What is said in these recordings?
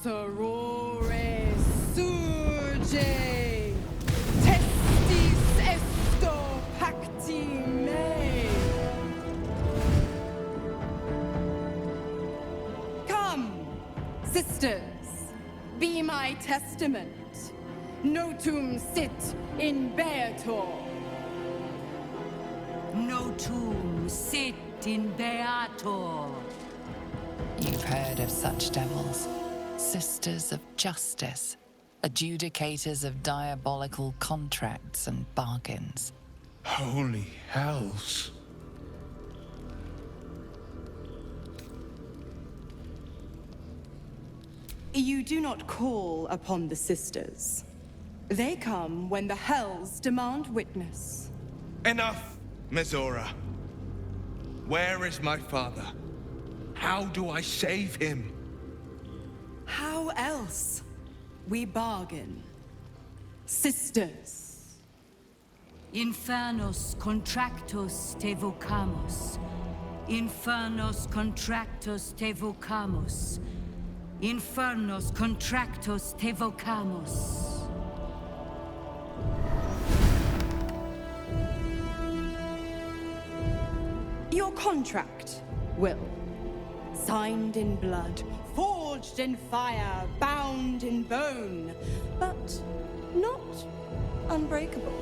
sorore surge, testis esto pacti me. Come, sisters, be my testament. Notum sit in Beator. Notum sit in Beator. You've heard of such devils. Sisters of justice. Adjudicators of diabolical contracts and bargains. Holy hells. You do not call upon the sisters. They come when the hells demand witness. Enough, Mizora. Where is my father? How do I save him? How else? We bargain. Sisters. Infernos contractus te vocamus. Infernos contractus te vocamus. Infernos contractus te vocamus. Your contract, Wyll. Signed in blood, forged in fire, bound in bone, but not unbreakable.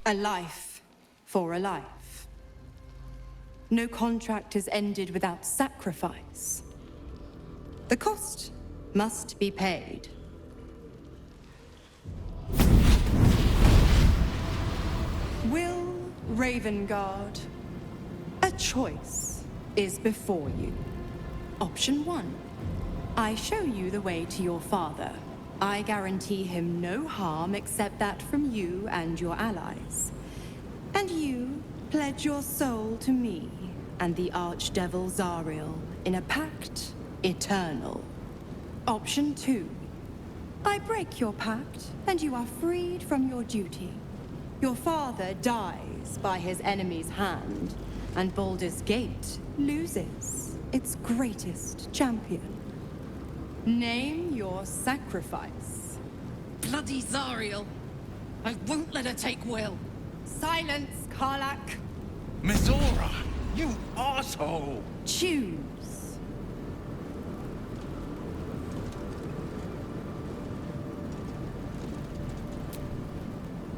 A life for a life. No contract is ended without sacrifice. The cost must be paid. Wyll Ravengard, a choice is before you. Option 1. I show you the way to your father. I guarantee him no harm except that from you and your allies. And you pledge your soul to me and the archdevil Zariel in a pact eternal. Option 2. I break your pact and you are freed from your duty. Your father dies by his enemy's hand, and Baldur's Gate loses its greatest champion. Name your sacrifice. Bloody Zariel. I won't let her take Wyll. Silence, Karlak. Mizora, you asshole! Choose.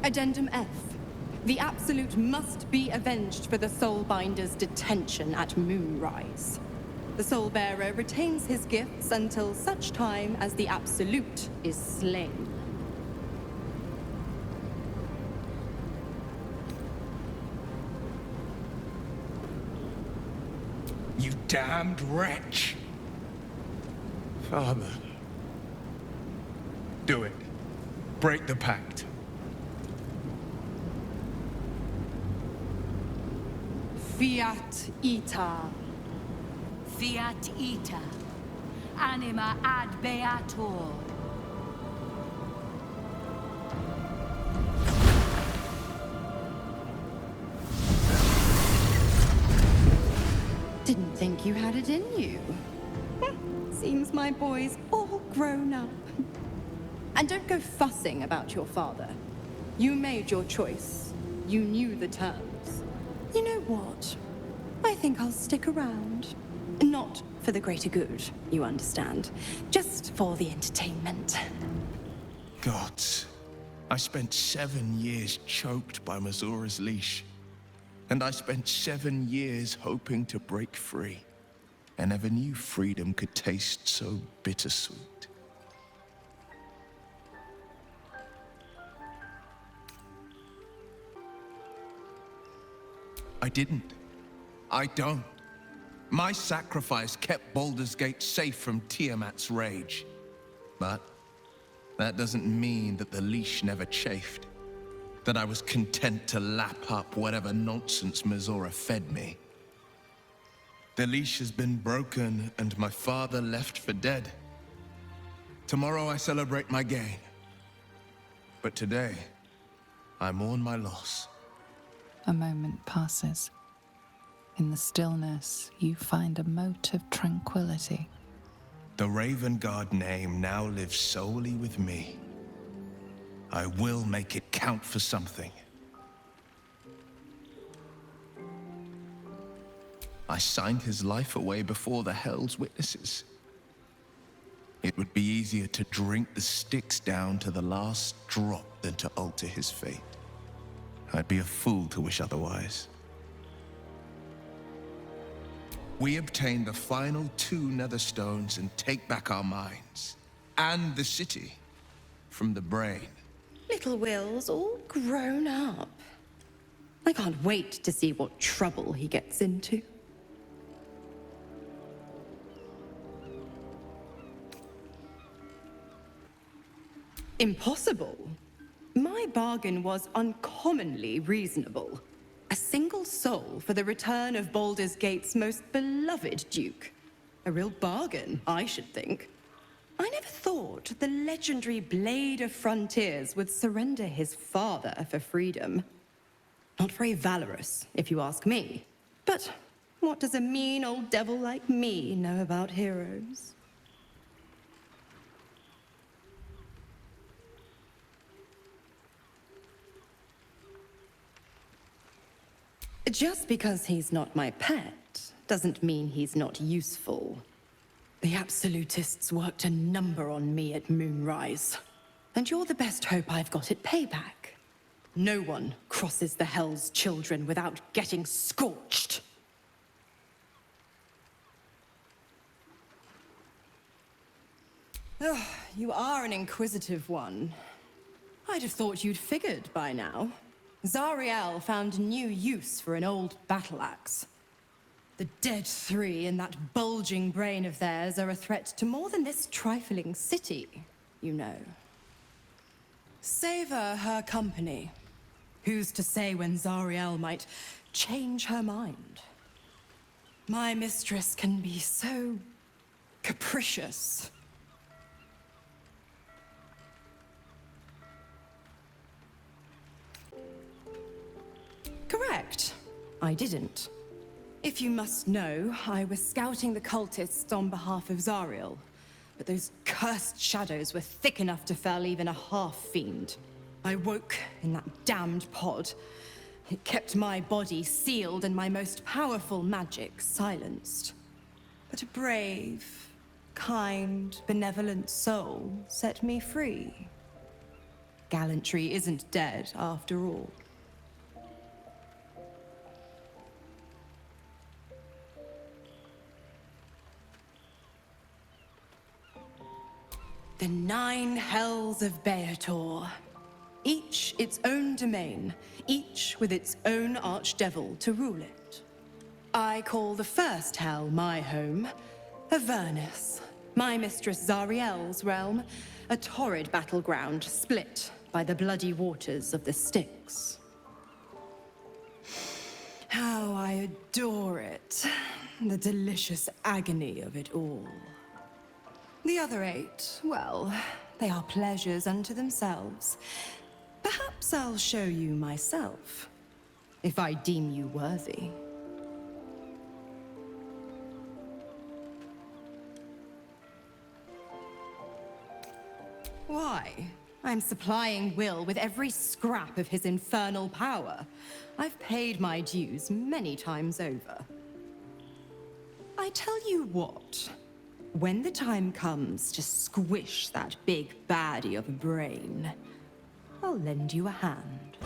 Addendum F. The Absolute must be avenged for the Soulbinder's detention at Moonrise. The Soulbearer retains his gifts until such time as the Absolute is slain. You damned wretch! Father. Do it. Break the pact. Fiat Ita. Fiat ita. Anima ad beator. Didn't think you had it in you. Seems my boy's all grown up. And don't go fussing about your father. You made your choice. You knew the terms. You know what? I think I'll stick around. Not for the greater good, you understand. Just for the entertainment. Gods. I spent 7 years choked by Mizora's leash. And I spent 7 years hoping to break free. I never knew freedom could taste so bittersweet. I didn't. I don't. My sacrifice kept Baldur's Gate safe from Tiamat's rage. But that doesn't mean that the leash never chafed. That I was content to lap up whatever nonsense Mizora fed me. The leash has been broken and my father left for dead. Tomorrow I celebrate my gain. But today, I mourn my loss. A moment passes. In the stillness, you find a mote of tranquility. The Raven Guard name now lives solely with me. I will make it count for something. I signed his life away before the Hell's witnesses. It would be easier to drink the Styx down to the last drop than to alter his fate. I'd be a fool to wish otherwise. We obtain the final 2 Netherstones and take back our minds. And the city. From the brain. Little Wyll's all grown up. I can't wait to see what trouble he gets into. Impossible. My bargain was uncommonly reasonable. A single soul for the return of Baldur's Gate's most beloved duke. A real bargain, I should think. I never thought the legendary Blade of Frontiers would surrender his father for freedom. Not very valorous, if you ask me. But what does a mean old devil like me know about heroes? Just because he's not my pet doesn't mean he's not useful. The Absolutists worked a number on me at Moonrise. And you're the best hope I've got at payback. No one crosses the Hell's Children without getting scorched. Ugh, you are an inquisitive one. I'd have thought you'd figured by now. Zariel found new use for an old battle axe. The dead 3 in that bulging brain of theirs are a threat to more than this trifling city, you know. Savor her company. Who's to say when Zariel might change her mind? My mistress can be so capricious. Correct. I didn't. If you must know, I was scouting the cultists on behalf of Zariel. But those cursed shadows were thick enough to fell even a half-fiend. I woke in that damned pod. It kept my body sealed and my most powerful magic silenced. But a brave, kind, benevolent soul set me free. Gallantry isn't dead, after all. The 9 hells of Beator. Each its own domain, each with its own archdevil to rule it. I call the first hell my home, Avernus, my mistress Zariel's realm, a torrid battleground split by the bloody waters of the Styx. How I adore it, the delicious agony of it all. The other 8, well, they are pleasures unto themselves. Perhaps I'll show you myself, if I deem you worthy. Why? I'm supplying Wyll with every scrap of his infernal power. I've paid my dues many times over. I tell you what. When the time comes to squish that big baddie of a brain, I'll lend you a hand.